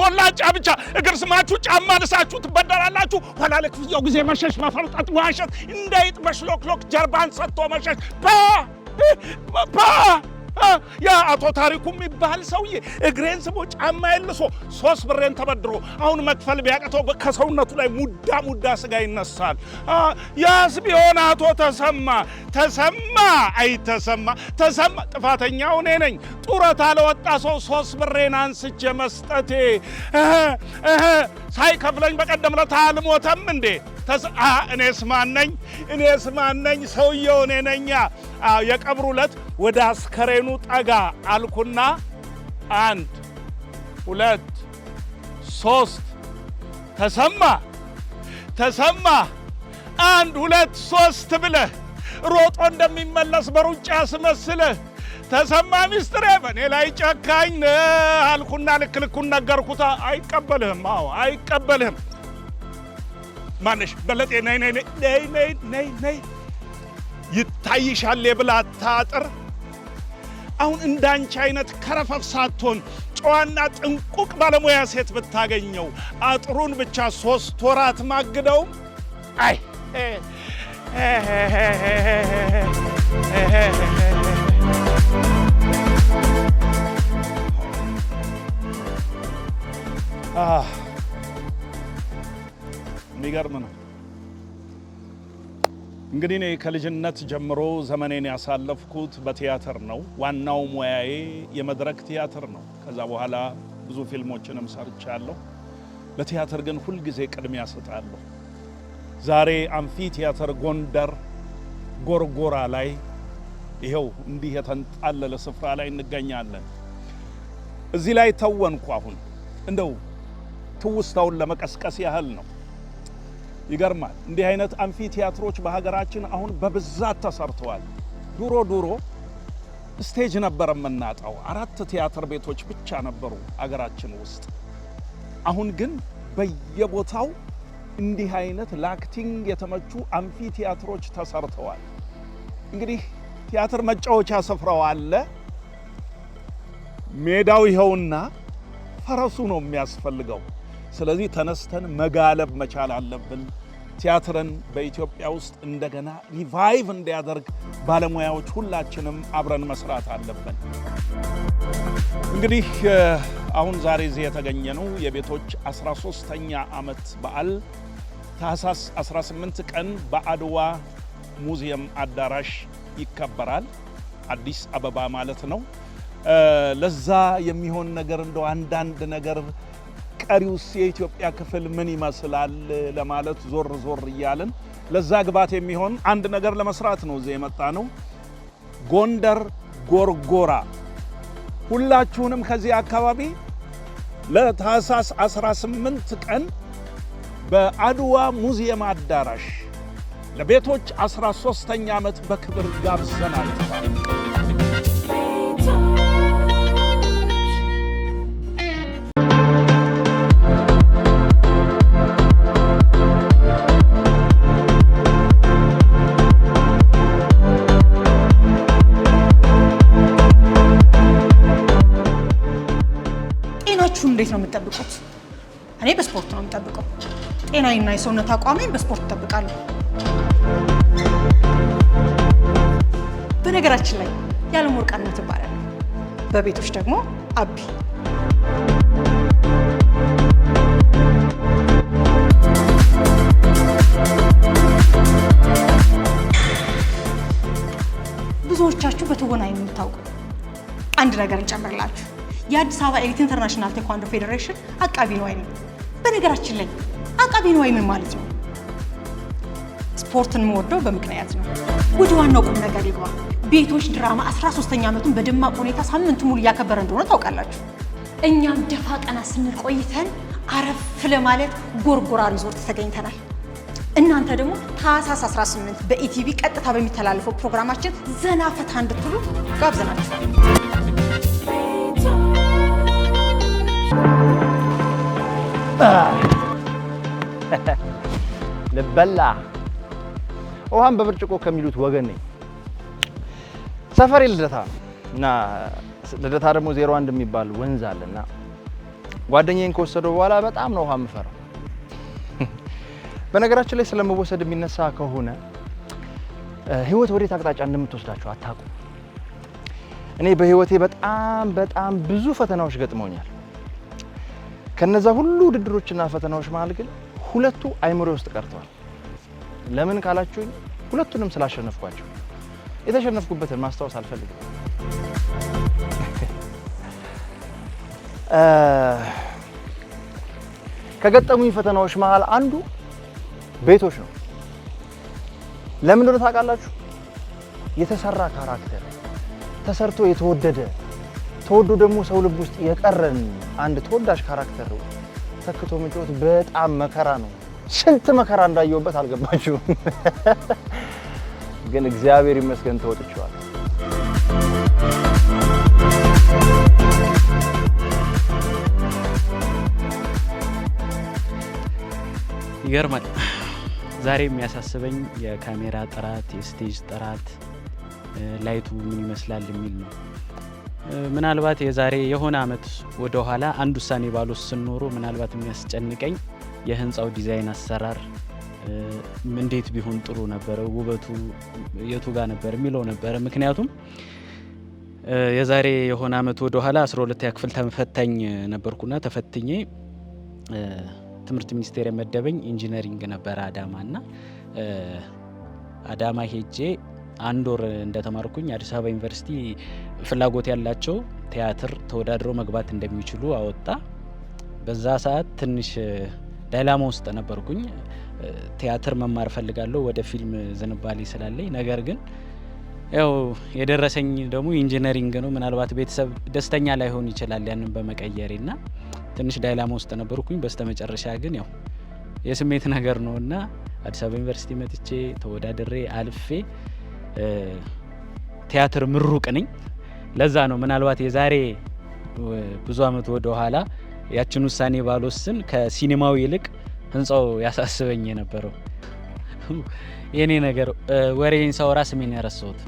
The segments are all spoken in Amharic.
ሞላጫ ብቻ እግር ስማችሁ ጫማ ልሳችሁ ትበደራላችሁ ኋላ ለክፍያው ጊዜ መሸሽ መፈርጠጥ ዋሸት እንዳይጥ መሽሎክሎክ ጀርባን ሰጥቶ መሸሽ ያ አቶ ታሪኩ የሚባል ሰውዬ እግሬን ስሞ ጫማ የልሶ 3 ብሬን ተበድሮ አሁን መክፈል ቢያቀተው ከሰውነቱ ላይ ሙዳ ስጋ ይነሳል። ያስ ቢሆን አቶ ተሰማ ጥፋተኛው እኔ ነኝ። ጡረታ ለወጣ ሰው 3 ብሬን አንስቼ መስጠቴ ሳይከፍለኝ በቀደም ለታ አልሞተም እንዴ? እኔስ ማነኝ? ሰውየው እኔ ነኝ። የቀብሩ ዕለት ወደ አስከሬኑ ጠጋ አልኩና 1 2 3 ተሰማ 1 2 3 ብለህ ሮጦ እንደሚመለስ በሩጫ አስመስለህ ተሰማ ሚስጥሬ በኔ ላይ ጨካኝ አልኩና ልኩን ነገርኩታ። አይቀበልህም። አይቀበልህም። ማነሽ በለጤ ነይ ይታይሻል የብላታ አጥር። አሁን እንዳንቺ አይነት ከረፈፍ ሳትሆን ጨዋና ጥንቁቅ ባለሙያ ሴት ብታገኘው አጥሩን ብቻ 3 ወራት ማግደው። አይ የሚገርም ነው። እንግዲህ እኔ ከልጅነት ጀምሮ ዘመኔን ያሳለፍኩት በቲያትር ነው። ዋናው ሙያዬ የመድረክ ቲያትር ነው። ከዛ በኋላ ብዙ ፊልሞችንም ሰርቻለሁ። ለቲያትር ግን ሁልጊዜ ቅድሚያ ሰጣለሁ። ዛሬ አምፊ ቲያትር ጎንደር ጎርጎራ ላይ ይሄው እንዲህ የተንጣለለ ስፍራ ላይ እንገኛለን። እዚህ ላይ ተወንኩ። አሁን እንደው ትውስታውን ለመቀስቀስ ያህል ነው። ይገርማል። እንዲህ አይነት አምፊ ቲያትሮች በሀገራችን አሁን በብዛት ተሰርተዋል። ድሮ ስቴጅ ነበር የምናጣው። 4 ቲያትር ቤቶች ብቻ ነበሩ አገራችን ውስጥ። አሁን ግን በየቦታው እንዲህ አይነት ለአክቲንግ የተመቹ አምፊ ቲያትሮች ተሰርተዋል። እንግዲህ ቲያትር መጫወቻ ስፍራው አለ፣ ሜዳው ይኸውና ፈረሱ ነው የሚያስፈልገው። ስለዚህ ተነስተን መጋለብ መቻል አለብን። ቲያትርን በኢትዮጵያ ውስጥ እንደገና ሪቫይቭ እንዲያደርግ ባለሙያዎች ሁላችንም አብረን መስራት አለብን። እንግዲህ አሁን ዛሬ እዚህ የተገኘነው የቤቶች 13ኛ ዓመት በዓል ታህሳስ 18 ቀን በአድዋ ሙዚየም አዳራሽ ይከበራል። አዲስ አበባ ማለት ነው። ለዛ የሚሆን ነገር እንደው አንዳንድ ነገር ቀሪውስ የኢትዮጵያ ክፍል ምን ይመስላል ለማለት ዞር እያልን ለዛ ግባት የሚሆን አንድ ነገር ለመስራት ነው እዚህ የመጣ ነው። ጎንደር ጎርጎራ ሁላችሁንም ከዚህ አካባቢ ለታህሳስ 18 ቀን በአድዋ ሙዚየም አዳራሽ ለቤቶች 13ኛ ዓመት በክብር ጋብዘናል። እንዴት ነው የምትጠብቁት? እኔ በስፖርት ነው የምጠብቀው። ጤናዬና የሰውነት አቋሜን በስፖርት እጠብቃለሁ። በነገራችን ላይ ያለም ወርቃነት እባላለሁ። በቤቶች ደግሞ አቢ። ብዙዎቻችሁ በትወና የምታውቁ አንድ ነገር እንጨምርላችሁ። የአዲስ አበባ ኤሊት ኢንተርናሽናል ቴኳንዶ ፌዴሬሽን አቃቢ ነዋይ ነኝ። በነገራችን ላይ አቃቢ ነዋይ ምን ማለት ነው? ስፖርትን የምወደው በምክንያት ነው። ወደ ዋናው ቁም ነገር ይግባ። ቤቶች ድራማ 13ኛ ዓመቱን በደማቅ ሁኔታ ሳምንቱ ሙሉ እያከበረ እንደሆነ ታውቃላችሁ። እኛም ደፋ ቀና ስንል ቆይተን አረፍ ለማለት ጎርጎራ ሪዞርት ተገኝተናል። እናንተ ደግሞ ታህሳስ 18 በኢቲቪ ቀጥታ በሚተላለፈው ፕሮግራማችን ዘና ፈታ እንድትሉ ጋብዘናችኋል። ልበላ ውሃን በብርጭቆ ከሚሉት ወገን ነኝ። ሰፈሬ ልደታ እና ልደታ ደግሞ 01 የሚባል ወንዝ አለና ጓደኛዬን ከወሰደው በኋላ በጣም ነው ውሃ የምፈራው። በነገራችን ላይ ስለመወሰድ የሚነሳ ከሆነ ህይወት ወዴት አቅጣጫ እንደምትወስዳችሁ አታውቁም። እኔ በህይወቴ በጣም ብዙ ፈተናዎች ገጥመውኛል። ከነዛ ሁሉ ውድድሮችና ፈተናዎች መሀል ግን ሁለቱ አይምሮ ውስጥ ቀርተዋል። ለምን ካላችሁኝ ሁለቱንም ስላሸነፍኳቸው። የተሸነፍኩበትን ማስታወስ አልፈልግም። ከገጠሙኝ ፈተናዎች መሀል አንዱ ቤቶች ነው። ለምን እንደሆነ ታውቃላችሁ? የተሰራ ካራክተር ተሰርቶ የተወደደ ተወዶ ደግሞ ሰው ልብ ውስጥ የቀረን አንድ ተወዳጅ ካራክተር ተክቶ መጫወት በጣም መከራ ነው። ስንት መከራ እንዳየሁበት አልገባችሁም። ግን እግዚአብሔር ይመስገን ተወጥቼዋለሁ። ይገርማል። ዛሬ የሚያሳስበኝ የካሜራ ጥራት፣ የስቴጅ ጥራት፣ ላይቱ ምን ይመስላል የሚል ነው። ምናልባት የዛሬ የሆነ አመት ወደ ኋላ አንድ ውሳኔ ባልወስን ኖሮ ምናልባት የሚያስጨንቀኝ የህንፃው ዲዛይን አሰራር እንዴት ቢሆን ጥሩ ነበረ፣ ውበቱ የቱ ጋር ነበር የሚለው ነበረ። ምክንያቱም የዛሬ የሆነ አመት ወደ ኋላ 12ኛ ክፍል ተፈታኝ ነበርኩና ተፈትኜ ትምህርት ሚኒስቴር የመደበኝ ኢንጂነሪንግ ነበር አዳማና አዳማ ሄጄ አንድ ወር እንደተማርኩኝ አዲስ አበባ ዩኒቨርሲቲ ፍላጎት ያላቸው ቲያትር ተወዳድረው መግባት እንደሚችሉ አወጣ። በዛ ሰዓት ትንሽ ዳይላማ ውስጥ ነበርኩኝ። ቲያትር መማር ፈልጋለሁ ወደ ፊልም ዝንባሌ ስላለኝ። ነገር ግን ያው የደረሰኝ ደግሞ ኢንጂነሪንግ ነው። ምናልባት ቤተሰብ ደስተኛ ላይሆን ይችላል ያንን በመቀየሬና ትንሽ ዳይላማ ውስጥ ነበርኩኝ። በስተመጨረሻ ግን ያው የስሜት ነገር ነውና አዲስ አበባ ዩኒቨርሲቲ መጥቼ ተወዳድሬ አልፌ ቲያትር ምሩቅ ነኝ። ለዛ ነው ምናልባት የዛሬ ብዙ አመት ወደ ኋላ ያችን ውሳኔ ባልወስን ከሲኒማው ይልቅ ህንጻው ያሳስበኝ የነበረው። የኔ ነገር ወሬን ሳወራ ስሜን ያረሳሁት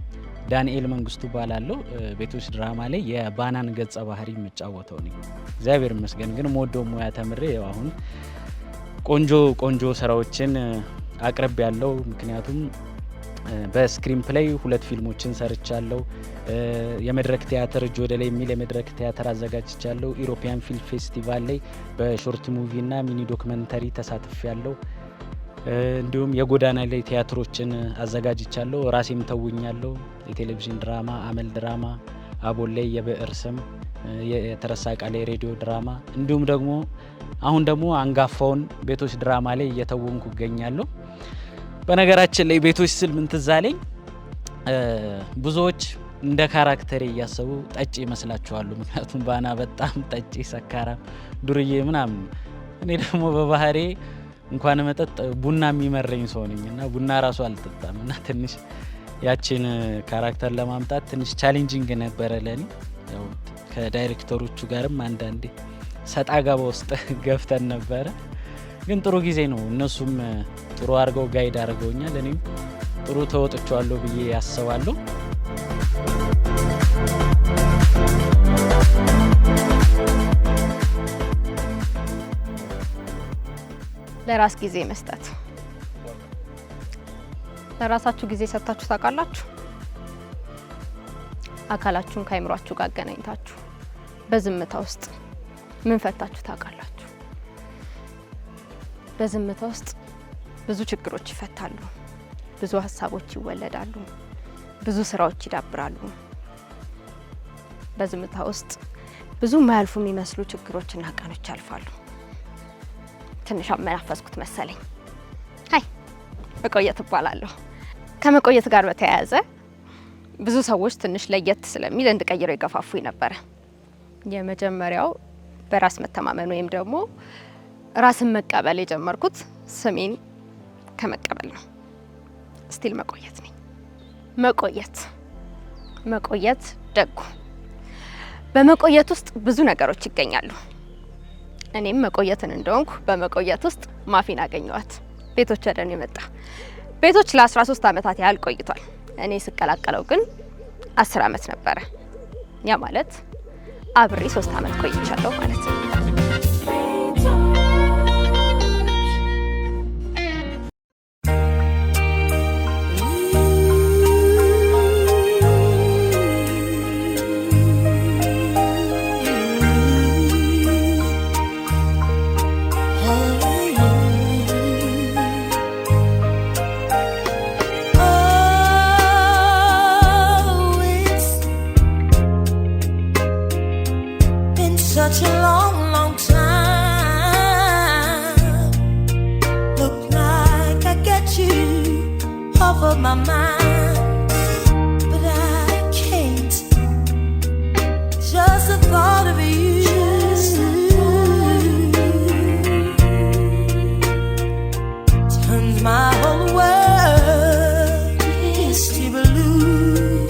ዳንኤል መንግስቱ ባላለው ቤቶች ድራማ ላይ የባናን ገጸ ባህሪ የምጫወተው ነኝ። እግዚአብሔር ይመስገን ግን ሞዶ ሙያ ተምሬ አሁን ቆንጆ ስራዎችን አቅርብ ያለው። ምክንያቱም በስክሪን ፕሌይ 2 ፊልሞችን ሰርቻለሁ። የመድረክ ቲያትር እጅ ወደ ላይ የሚል የመድረክ ቲያትር አዘጋጅቻለሁ። ኢሮፒያን ፊልም ፌስቲቫል ላይ በሾርት ሙቪ እና ሚኒ ዶክመንተሪ ተሳትፌያለሁ። እንዲሁም የጎዳና ላይ ቲያትሮችን አዘጋጅቻለሁ። ራሴም ተውኛለሁ። የቴሌቪዥን ድራማ፣ አመል ድራማ፣ አቦል ላይ የብዕር ስም፣ የተረሳ ቃል ሬዲዮ ድራማ እንዲሁም ደግሞ አሁን ደግሞ አንጋፋውን ቤቶች ድራማ ላይ እየተወንኩ እገኛለሁ። በነገራችን ላይ ቤቶች ስል ምን ትዝ አለኝ፣ ብዙዎች እንደ ካራክተሬ እያሰቡ ጠጪ ይመስላችኋል። ምክንያቱም ባና በጣም ጠጪ፣ ሰካራም፣ ዱርዬ ምናምን። እኔ ደግሞ በባህሬ እንኳን መጠጥ ቡና የሚመረኝ ሰው ነኝ እና ቡና ራሱ አልጠጣም እና ትንሽ ያችን ካራክተር ለማምጣት ትንሽ ቻሌንጂንግ ነበረ ለኔ። ያው ከዳይሬክተሮቹ ጋርም አንዳንዴ ሰጣ ገባ ውስጥ ገፍተን ነበረ። ግን ጥሩ ጊዜ ነው። እነሱም ጥሩ አድርገው ጋይድ አድርገውኛል። እኔም ጥሩ ተወጥቻለሁ ብዬ አስባለሁ። ለራስ ጊዜ መስጠት። ለራሳችሁ ጊዜ ሰጥታችሁ ታውቃላችሁ? አካላችሁን ከአይምሯችሁ ጋር አገናኝታችሁ በዝምታ ውስጥ ምን ፈታችሁ ታውቃላችሁ? በዝምታ ውስጥ ብዙ ችግሮች ይፈታሉ፣ ብዙ ሀሳቦች ይወለዳሉ፣ ብዙ ስራዎች ይዳብራሉ። በዝምታ ውስጥ ብዙ ማያልፉ የሚመስሉ ችግሮችና ቀኖች ያልፋሉ። ትንሽ አመናፈስኩት መሰለኝ። አይ መቆየት እባላለሁ። ከመቆየት ጋር በተያያዘ ብዙ ሰዎች ትንሽ ለየት ስለሚል እንድቀይረው ይገፋፉኝ ነበረ። የመጀመሪያው በራስ መተማመን ወይም ደግሞ ራስን መቀበል የጀመርኩት ስሜን ከመቀበል ነው። ስቲል መቆየት ነኝ። መቆየት ደጉ። በመቆየት ውስጥ ብዙ ነገሮች ይገኛሉ። እኔም መቆየትን እንደሆንኩ በመቆየት ውስጥ ማፊን አገኘዋት። ቤቶች ወደ እኔ መጣ። ቤቶች ለ13 ዓመታት ያህል ቆይቷል። እኔ ስቀላቀለው ግን 10 ዓመት ነበረ። ያ ማለት አብሬ 3 ዓመት ቆይቻለሁ ማለት ነው። such a long, long time. Look like I get you off of my mind, but I can't. Just the thought of you turns my whole world misty blue.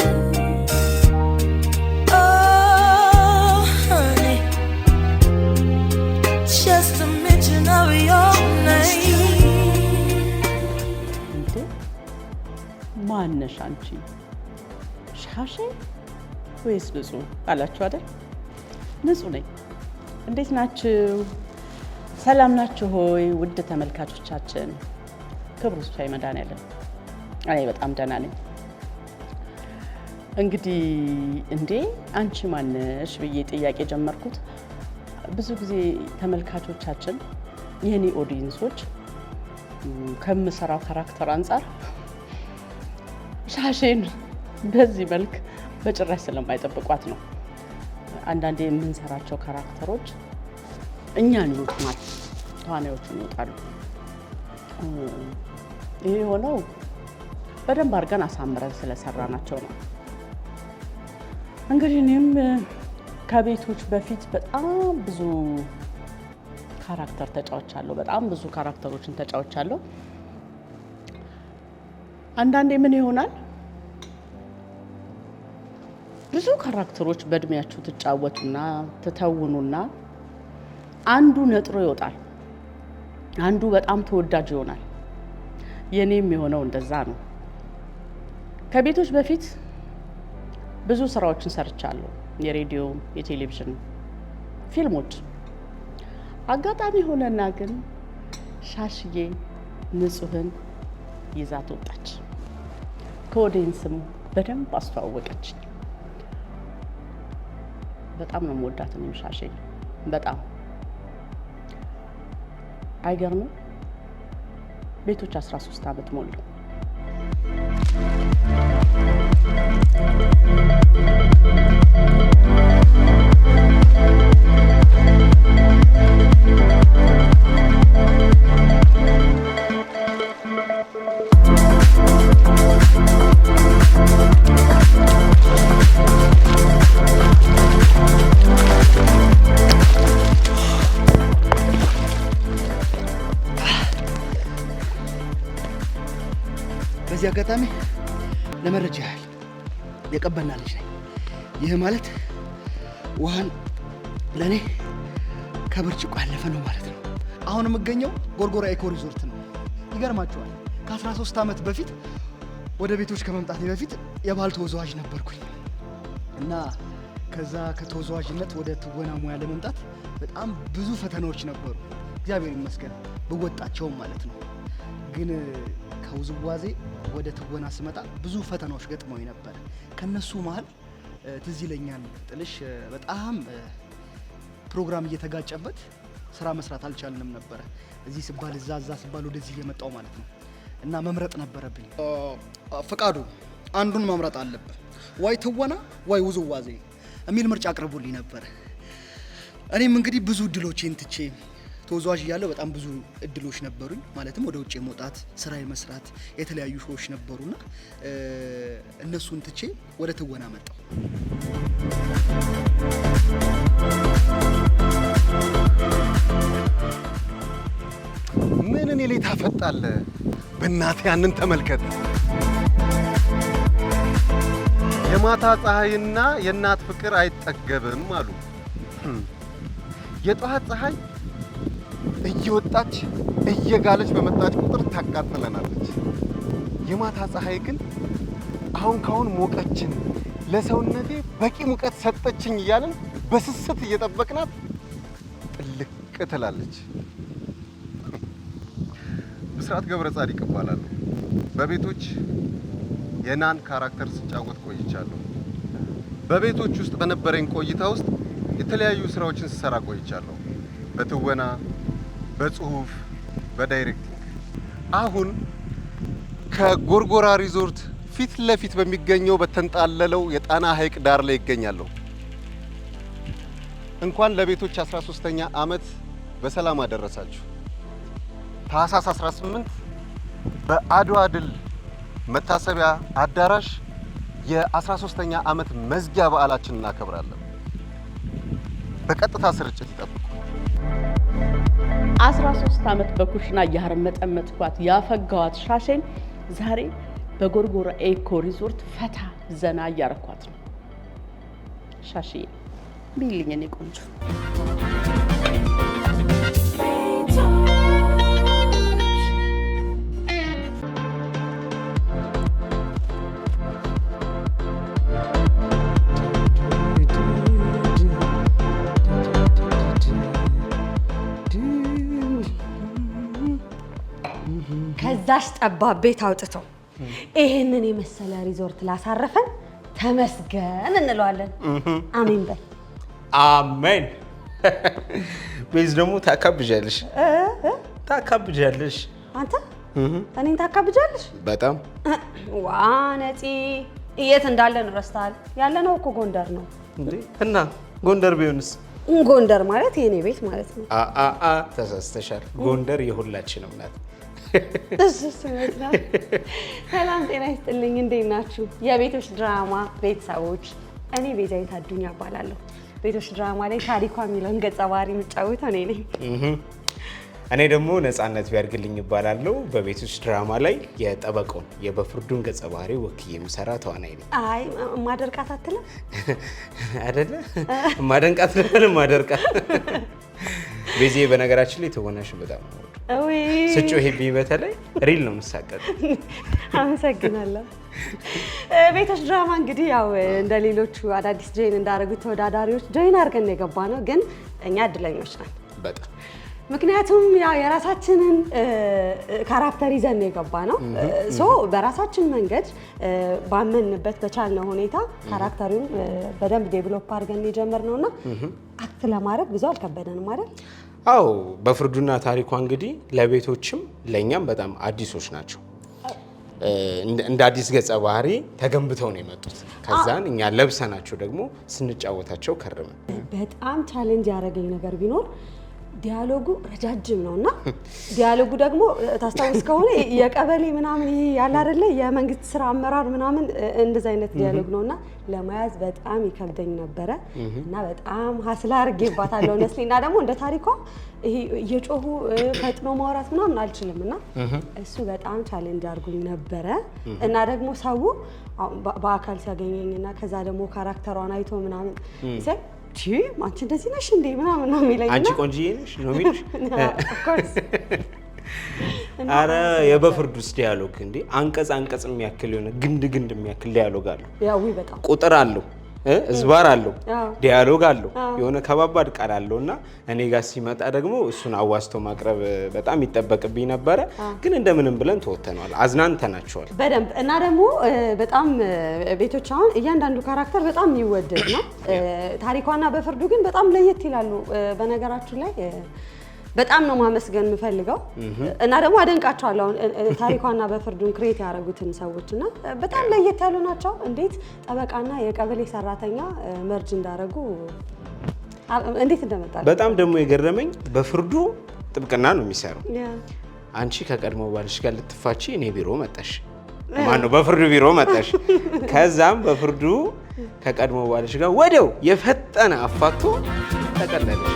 Oh, honey, just a mention of your name. እንዴ ማነሽ አንቺ? ሻሼ ወይስ ንጹህ አላችሁ አይደል? ንጹህ ነኝ። እንዴት ናችሁ? ሰላም ናችሁ ሆይ? ውድ ተመልካቾቻችን ክብሩ ይስፋ መድኃኒዓለም። እኔ በጣም ደህና ነኝ። እንግዲህ እንዴ አንቺ ማነሽ ብዬ ጥያቄ ጀመርኩት። ብዙ ጊዜ ተመልካቾቻችን የኔ ኦዲየንሶች ከምሰራው ካራክተር አንጻር ሻሼን በዚህ መልክ በጭራሽ ስለማይጠብቋት ነው። አንዳንዴ የምንሰራቸው ካራክተሮች እኛን ይወጡናል፣ ተዋናዮቹን ይወጣሉ። ይሄ የሆነው በደንብ አድርገን አሳምረን ስለሰራናቸው ነው። እንግዲህ እኔም ከቤቶች በፊት በጣም ብዙ ካራክተር ተጫውቻለሁ። በጣም ብዙ ካራክተሮችን ተጫውቻለሁ። አንዳንዴ ምን ይሆናል ብዙ ካራክተሮች በእድሜያችሁ ትጫወቱና ትተውኑና አንዱ ነጥሮ ይወጣል፣ አንዱ በጣም ተወዳጅ ይሆናል። የኔም የሆነው እንደዛ ነው። ከቤቶች በፊት ብዙ ስራዎችን ሰርቻለሁ፣ የሬዲዮ፣ የቴሌቪዥን፣ ፊልሞች። አጋጣሚ ሆነና ግን ሻሽዬ ንጹህን ይዛት ወጣች። ከኦዲየንስም በደንብ አስተዋወቀች። በጣም ነው የምወዳት እኔም ሻሼ በጣም አይገርምም? ቤቶች 13 ዓመት ሞሉ። በዚህ አጋጣሚ ለመረጃ ያህል የቀበና ልጅ ነኝ። ይህ ማለት ውሃን ለእኔ ከብርጭቆ ያለፈ ነው ማለት ነው። አሁን የምገኘው ጎርጎራ ኢኮ ሪዞርት ነው። ይገርማችኋል፣ ከ13 ዓመት በፊት ወደ ቤቶች ከመምጣቴ በፊት የባህል ተወዛዋዥ ነበርኩኝ እና ከዛ ከተወዛዋዥነት ወደ ትወና ሙያ ለመምጣት በጣም ብዙ ፈተናዎች ነበሩ። እግዚአብሔር ይመስገን ብወጣቸውም ማለት ነው። ግን ከውዝዋዜ ወደ ትወና ስመጣ ብዙ ፈተናዎች ገጥመው ነበር። ከነሱ መሀል ትዝ ይለኛል ጥልሽ በጣም ፕሮግራም እየተጋጨበት ስራ መስራት አልቻልንም ነበረ። እዚህ ስባል እዛ ስባል ወደዚህ እየመጣው ማለት ነው እና መምረጥ ነበረብኝ። ፍቃዱ አንዱን መምረጥ አለብህ፣ ወይ ትወና ወይ ውዝዋዜ የሚል ምርጫ አቅርቦልኝ ነበር። እኔም እንግዲህ ብዙ እድሎቼን ትቼ ተወዛዋዥ እያለሁ በጣም ብዙ እድሎች ነበሩኝ። ማለትም ወደ ውጭ የመውጣት ስራ የመስራት የተለያዩ ሾዎች ነበሩና እነሱን ትቼ ወደ ትወና መጣሁ። ምን እኔ ላይ ታፈጣለህ? በእናትህ ያንን ተመልከት። የማታ ፀሐይና የእናት ፍቅር አይጠገብም አሉ። የጠዋት ፀሐይ እየወጣች እየጋለች በመጣች ቁጥር ታቃጥለናለች። የማታ ፀሐይ ግን አሁን ካሁን ሞቀችን፣ ለሰውነቴ በቂ ሙቀት ሰጠችኝ እያልን በስስት እየጠበቅናት ጥልቅ ትላለች። ብስራት ገብረ ጻዲቅ እባላለሁ። በቤቶች የናን ካራክተር ስጫወት ቆይቻለሁ። በቤቶች ውስጥ በነበረኝ ቆይታ ውስጥ የተለያዩ ስራዎችን ስሰራ ቆይቻለሁ። በትወና፣ በጽሁፍ፣ በዳይሬክቲንግ። አሁን ከጎርጎራ ሪዞርት ፊት ለፊት በሚገኘው በተንጣለለው የጣና ሐይቅ ዳር ላይ ይገኛለሁ። እንኳን ለቤቶች 13ኛ ዓመት በሰላም አደረሳችሁ። ታህሳስ 18 በአድዋ ድል መታሰቢያ አዳራሽ የ13ኛ ዓመት መዝጊያ በዓላችንን እናከብራለን። በቀጥታ ስርጭት ይጠብቁ። 13 ዓመት በኩሽና እያርመጠመጥኳት ያፈጋዋት ሻሼን ዛሬ በጎርጎራ ኤኮ ሪዞርት ፈታ ዘና እያረኳት ነው። ሻሽዬ ቢልኝ እኔ ቆንጆ ከዛሽ ጠባብ ቤት አውጥቶ ይሄንን የመሰለ ሪዞርት ላሳረፈን ተመስገን እንለዋለን። አሜን በል። አሜን። ቤዝ ደግሞ ታካብጃለሽ ታካብጃለሽ። አንተ እኔን ታካብጃለሽ? በጣም ዋ ነፂ፣ የት እንዳለን ረስተሃል። ያለነው እኮ ጎንደር ነው እንዴ። እና ጎንደር ቢሆንስ? ጎንደር ማለት የኔ ቤት ማለት ነው። ተሳስተሻል። ጎንደር የሁላችንም ናት። ሰላም ጤና ይስጥልኝ። እንዴት ናችሁ የቤቶች ድራማ ቤተሰቦች? እኔ ቤዛዊት አዱኛ እባላለሁ። ቤቶች ድራማ ላይ ታሪኳ የሚለውን ገጸ ባህሪ የምጫወተው እኔ ነኝ። እኔ ደግሞ ነፃነት ቢያርግልኝ እባላለሁ። በቤቶች ድራማ ላይ የጠበቃውን የበፍርዱን ገጸ ባህሪ ወክዬ የምሰራ ተዋናይ ነኝ። አይ ማደርቃት አትልም አይደለ? ማደንቃት ነበር ማደርቃት። ቤዜ በነገራችን ላይ ትወናሽን በጣም ነው ስጮሄብኝ በተለይ ሪል ነው የምሳቀቅ። አመሰግናለሁ። ቤቶች ድራማ እንግዲህ ያው እንደ ሌሎቹ አዳዲስ ጆይን እንዳደረጉት ተወዳዳሪዎች ጆይን አድርገን የገባ ነው፣ ግን እኛ እድለኞች ነን በጣም። ምክንያቱም ያው የራሳችንን ካራክተር ይዘን የገባ ነው። ሶ በራሳችን መንገድ ባመንበት በቻልነው ሁኔታ ካራክተሩን በደንብ ዴቨሎፕ አድርገን የጀመርነውና አክት ለማድረግ ብዙ አልከበደንም አይደል? አዎ፣ በፍርዱና ታሪኳ እንግዲህ ለቤቶችም ለእኛም በጣም አዲሶች ናቸው። እንደ አዲስ ገጸ ባህሪ ተገንብተው ነው የመጡት። ከዛን እኛ ለብሰናቸው ደግሞ ስንጫወታቸው ከርመን በጣም ቻሌንጅ ያደረገኝ ነገር ቢኖር ዲያሎጉ ረጃጅም ነውና ዲያሎጉ ደግሞ ታስታውስ ከሆነ የቀበሌ ምናምን ይሄ ያለ አይደለ የመንግስት ስራ አመራር ምናምን እንደዛ አይነት ዲያሎግ ነውና ለማያዝ በጣም ይከብደኝ ነበረ እና በጣም ሀስላ አድርጌባታለሁ ነስሊና ደግሞ እንደ ታሪኳ ይሄ እየጮሁ ፈጥኖ ማውራት ምናምን አልችልምና እሱ በጣም ቻሌንጅ አድርጎኝ ነበረ እና ደግሞ ሰው በአካል ሲያገኘኝና ከዛ ደግሞ ካራክተሯን አይቶ ምናምን ሲያይ አንቺ እንደዚህ ነሽ እንዴ ምናምን ነው የሚለኝ። አንቺ ቆንጆዬ ነሽ ነው የሚልሽ። አረ የበፍርዱስ ዲያሎግ እንዴ አንቀጽ አንቀጽ የሚያክል የሆነ ግንድ የሚያክል ዲያሎግ አለው። ያው በጣም ቁጥር አለው፣ እዝባር አለው፣ ዲያሎግ አለው፣ የሆነ ከባባድ ቃል አለውና እኔ ጋር ሲመጣ ደግሞ እሱን አዋስቶ ማቅረብ በጣም ይጠበቅብኝ ነበረ። ግን እንደምንም ብለን ተወተናል፣ አዝናንተናቸዋል በደንብ እና ደግሞ በጣም ቤቶች አሁን እያንዳንዱ ካራክተር በጣም የሚወደድ ነው። ታሪኳና በፍርዱ ግን በጣም ለየት ይላሉ። በነገራችን ላይ በጣም ነው ማመስገን የምፈልገው እና ደግሞ አደንቃቸዋለሁ ታሪኳና በፍርዱን ክሬት ያደረጉትን ሰዎችና በጣም ለየት ያሉ ናቸው። እንዴት ጠበቃና የቀበሌ ሰራተኛ መርጅ እንዳደረጉ እንዴት እንደመጣ በጣም ደግሞ የገረመኝ በፍርዱ ጥብቅና ነው የሚሰራው። አንቺ ከቀድሞ ባልሽ ጋር ልትፋቺ እኔ ቢሮ መጣሽ፣ ማነው በፍርዱ ቢሮ መጣሽ። ከዛም በፍርዱ ከቀድሞ ባልሽ ጋር ወዲያው የፈጠነ አፋቶ ተቀለለሽ።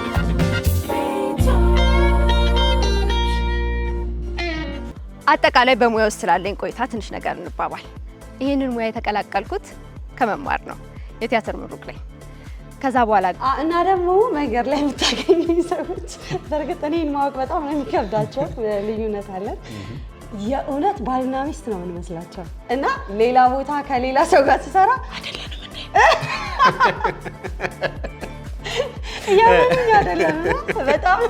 አጠቃላይ በሙያ ውስጥ ስላለኝ ቆይታ ትንሽ ነገር እንባባል። ይህንን ሙያ የተቀላቀልኩት ከመማር ነው የቲያትር ምሩቅ ላይ። ከዛ በኋላ እና ደግሞ መንገድ ላይ የምታገኙኝ ሰዎች በእርግጥ እኔን ማወቅ በጣም ነው የሚከብዳቸው። ልዩነት አለን። የእውነት ባልና ሚስት ነው የምንመስላቸው እና ሌላ ቦታ ከሌላ ሰው ጋር ስሰራ አይደለንም እንዴ ያለኝ አይደለም። በጣም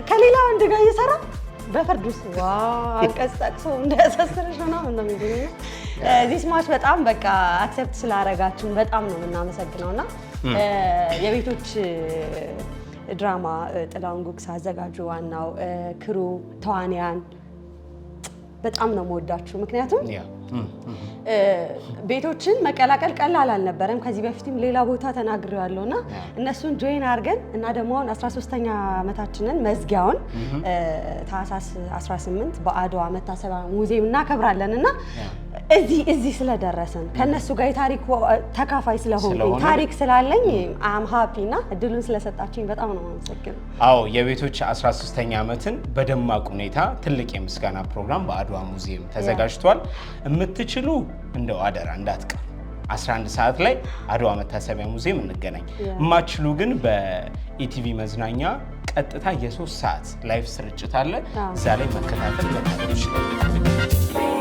ከሌላ ወንድ ጋር እየሰራ በፍርዱስ አንቀጽ ጠቅሶ እንዳያሳስረሽ ምናምን ነው የሚሉኝ። ዚስ ማች በጣም በቃ አክሰፕት ስላደረጋችሁን በጣም ነው የምናመሰግነውና የቤቶች ድራማ ጥላውን ጉግስ አዘጋጁ፣ ዋናው ክሩ፣ ተዋንያን በጣም ነው የምወዳችሁ። ምክንያቱም ቤቶችን መቀላቀል ቀላል አልነበረም። ከዚህ በፊትም ሌላ ቦታ ተናግሬዋለሁና እነሱን ጆይን አድርገን እና ደግሞ 13ኛ ዓመታችንን መዝጊያውን ታህሳስ 18 በአድዋ መታሰቢያ ሙዚየም እናከብራለንና እዚህ ስለደረሰን ከነሱ ጋር የታሪክ ተካፋይ ስለሆንኩኝ ታሪክ ስላለኝ አም ሃፒ እና እድሉን ስለሰጣችሁኝ በጣም ነው የማመሰግነው። አዎ የቤቶች 13ኛ ዓመትን በደማቅ ሁኔታ ትልቅ የምስጋና ፕሮግራም በአድዋ ሙዚየም ተዘጋጅቷል። የምትችሉ እንደው አደራ እንዳትቀር 11 ሰዓት ላይ አድዋ መታሰቢያ ሙዚየም እንገናኝ። የማትችሉ ግን በኢቲቪ መዝናኛ ቀጥታ የ3 ሰዓት ላይቭ ስርጭት አለ። እዛ ላይ መከታተል በጣም ይችላል።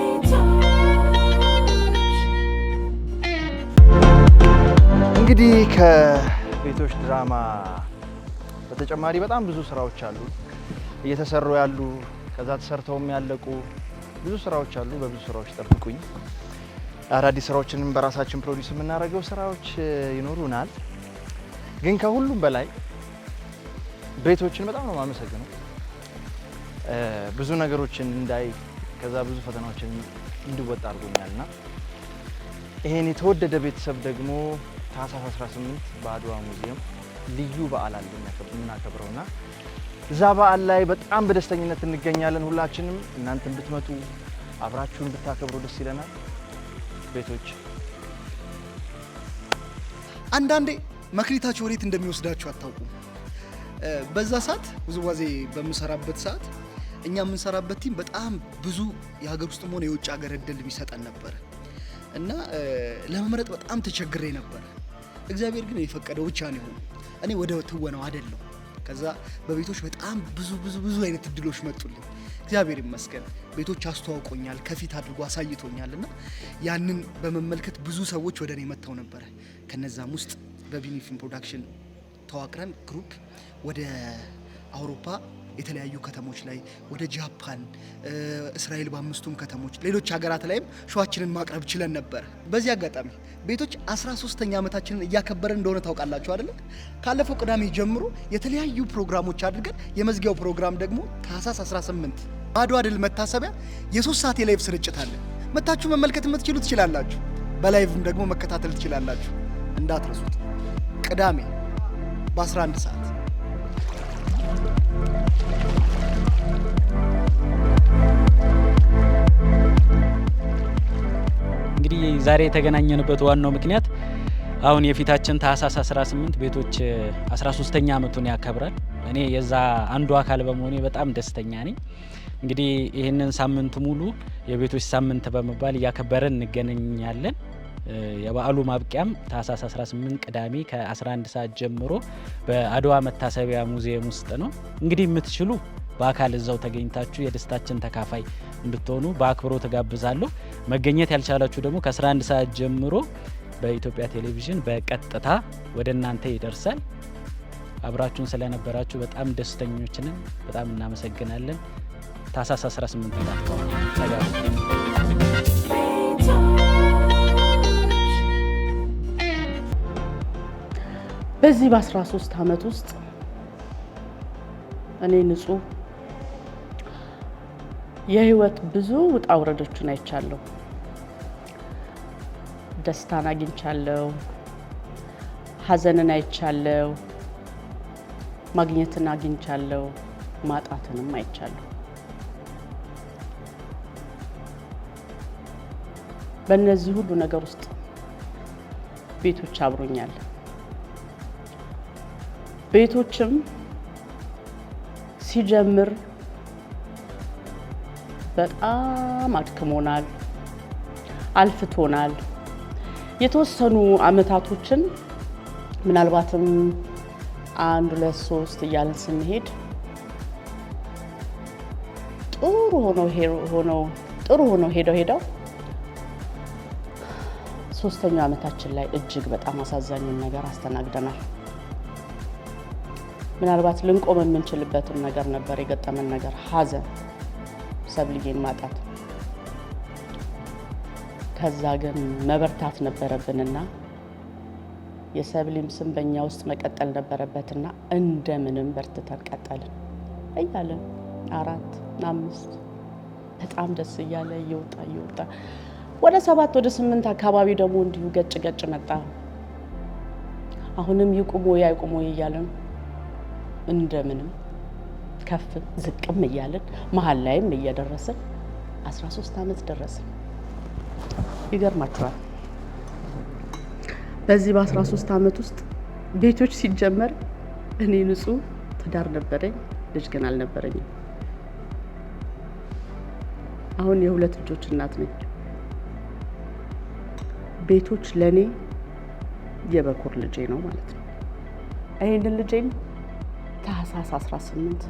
እንግዲህ ከቤቶች ድራማ በተጨማሪ በጣም ብዙ ስራዎች አሉ እየተሰሩ ያሉ፣ ከዛ ተሰርተውም ያለቁ ብዙ ስራዎች አሉ። በብዙ ስራዎች ጠብቁኝ። አዳዲስ ስራዎችንም በራሳችን ፕሮዲውስ የምናደርገው ስራዎች ይኖሩናል። ግን ከሁሉም በላይ ቤቶችን በጣም ነው የማመሰግነው። ብዙ ነገሮችን እንዳይ ከዛ ብዙ ፈተናዎችን እንድወጣ አድርጎኛልና ይሄን የተወደደ ቤተሰብ ደግሞ ታህሳስ 18 በአድዋ ሙዚየም ልዩ በዓል አለ የምናከብረውና እዛ በዓል ላይ በጣም በደስተኝነት እንገኛለን። ሁላችንም እናንተም ብትመጡ አብራችሁን ብታከብሩ ደስ ይለናል። ቤቶች አንዳንዴ መክሊታችሁ ወዴት እንደሚወስዳችሁ አታውቁም። በዛ ሰዓት ውዝዋዜ በምሰራበት ሰዓት እኛ የምንሰራበት ቲም በጣም ብዙ የሀገር ውስጥም ሆነ የውጭ ሀገር እድል የሚሰጠን ነበር እና ለመምረጥ በጣም ተቸግሬ ነበር። እግዚአብሔር ግን የፈቀደው ብቻ ነው የሆነው። እኔ ወደ ትወናው አይደለም። ከዛ በቤቶች በጣም ብዙ አይነት እድሎች መጡልኝ። እግዚአብሔር ይመስገን ቤቶች አስተዋውቆኛል፣ ከፊት አድርጎ አሳይቶኛልና ያንን በመመልከት ብዙ ሰዎች ወደ እኔ መጥተው ነበር። ከነዛም ውስጥ በቢኒ ፊልም ፕሮዳክሽን ተዋቅረን ግሩፕ ወደ አውሮፓ የተለያዩ ከተሞች ላይ ወደ ጃፓን፣ እስራኤል በ5ቱም ከተሞች ሌሎች ሀገራት ላይም ሾዋችንን ማቅረብ ችለን ነበር። በዚህ አጋጣሚ ቤቶች 13ኛ ዓመታችንን እያከበረን እንደሆነ ታውቃላችሁ አይደል? ካለፈው ቅዳሜ ጀምሮ የተለያዩ ፕሮግራሞች አድርገን የመዝጊያው ፕሮግራም ደግሞ ታህሳስ 18 በአድዋ ድል መታሰቢያ የ3 ሰዓት የላይቭ ስርጭት አለ። መታችሁ መመልከት የምትችሉ ትችላላችሁ። በላይቭም ደግሞ መከታተል ትችላላችሁ። እንዳትረሱት። ቅዳሜ በ11 ሰዓት እንግዲህ ዛሬ የተገናኘንበት ዋናው ምክንያት አሁን የፊታችን ታህሳስ 18 ቤቶች 13ኛ ዓመቱን ያከብራል። እኔ የዛ አንዱ አካል በመሆኔ በጣም ደስተኛ ነኝ። እንግዲህ ይህንን ሳምንት ሙሉ የቤቶች ሳምንት በመባል እያከበረን እንገናኛለን። የበዓሉ ማብቂያም ታህሳስ 18 ቅዳሜ ከ11 ሰዓት ጀምሮ በአድዋ መታሰቢያ ሙዚየም ውስጥ ነው። እንግዲህ የምትችሉ በአካል እዛው ተገኝታችሁ የደስታችን ተካፋይ እንድትሆኑ በአክብሮት ተጋብዛለሁ። መገኘት ያልቻላችሁ ደግሞ ከ11 ሰዓት ጀምሮ በኢትዮጵያ ቴሌቪዥን በቀጥታ ወደ እናንተ ይደርሳል። አብራችሁን ስለነበራችሁ በጣም ደስተኞች ነን። በጣም እናመሰግናለን። ታህሳስ 18 ተጋብዙ። በዚህ በ13 ዓመት ውስጥ እኔ ንጹህ የህይወት ብዙ ውጣ ውረዶችን አይቻለሁ። ደስታን አግኝቻለሁ፣ ሀዘንን አይቻለሁ፣ ማግኘትን አግኝቻለሁ፣ ማጣትንም አይቻለሁ። በእነዚህ ሁሉ ነገር ውስጥ ቤቶች አብሮኛል። ቤቶችም ሲጀምር በጣም አድክሞናል፣ አልፍቶናል። የተወሰኑ አመታቶችን ምናልባትም 1 2 3 እያለን ስንሄድ ጥሩ ሆነው ሄደው ሶስተኛው አመታችን ላይ እጅግ በጣም አሳዛኙን ነገር አስተናግደናል። ምናልባት ልንቆም የምንችልበትን ነገር ነበር የገጠመን ነገር፣ ሀዘን፣ ሰብልዬን ማጣት። ከዛ ግን መበርታት ነበረብንና የሰብሊም ስም በእኛ ውስጥ መቀጠል ነበረበትና እንደምንም በርትተን ቀጠልን እያለን 4 5 በጣም ደስ እያለ እየወጣ ወደ 7 ወደ 8 አካባቢ ደግሞ እንዲሁ ገጭ መጣ። አሁንም ይቁሞ ያይቁሞ እያለን እንደምንም ከፍ ዝቅም እያለን መሀል ላይም እየደረሰን 13 ዓመት ደረሰን። ይገርማችኋል በዚህ በ13 ዓመት ውስጥ ቤቶች ሲጀመር እኔ ንጹህ ትዳር ነበረኝ፣ ልጅ ግን አልነበረኝም። አሁን የ2 ልጆች እናት ነኝ። ቤቶች ለኔ የበኩር ልጄ ነው ማለት ነው። ይሄንን ልጄን ታህሳስ 18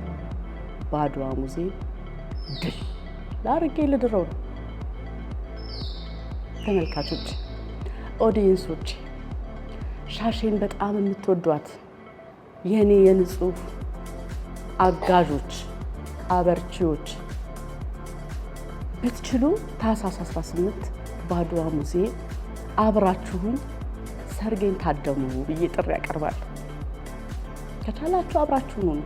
በአድዋ ሙዚየም ድል ላርጌ ልድረው ነው። ተመልካቾች፣ ኦዲየንሶች፣ ሻሼን በጣም የምትወዷት የኔ የንጹህ አጋዦች፣ አበርቺዎች ብትችሉ ታህሳስ 18 በአድዋ ሙዚየም አብራችሁን ሰርጌን ታደሙ ብዬ ጥሪ ያቀርባለሁ። ከቻላችሁ አብራችሁን ሁኑ።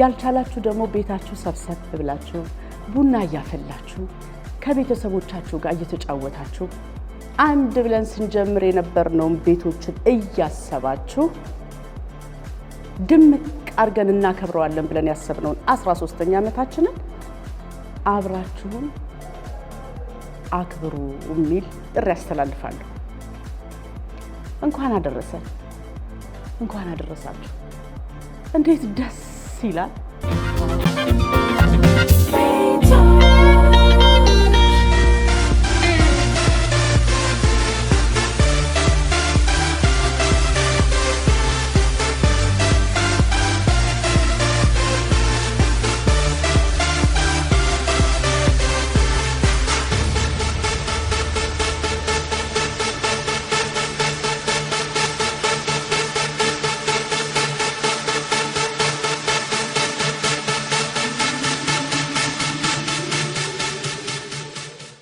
ያልቻላችሁ ደግሞ ቤታችሁ ሰብሰብ ብላችሁ ቡና እያፈላችሁ ከቤተሰቦቻችሁ ጋር እየተጫወታችሁ አንድ ብለን ስንጀምር የነበርነውን ቤቶችን እያሰባችሁ ድምቅ አድርገን እናከብረዋለን ብለን ያሰብነውን 13ኛ ዓመታችንን አብራችሁን አክብሩ የሚል ጥሪ ያስተላልፋለሁ። እንኳን አደረሰን፣ እንኳን አደረሳችሁ። እንዴት ደስ ይላል!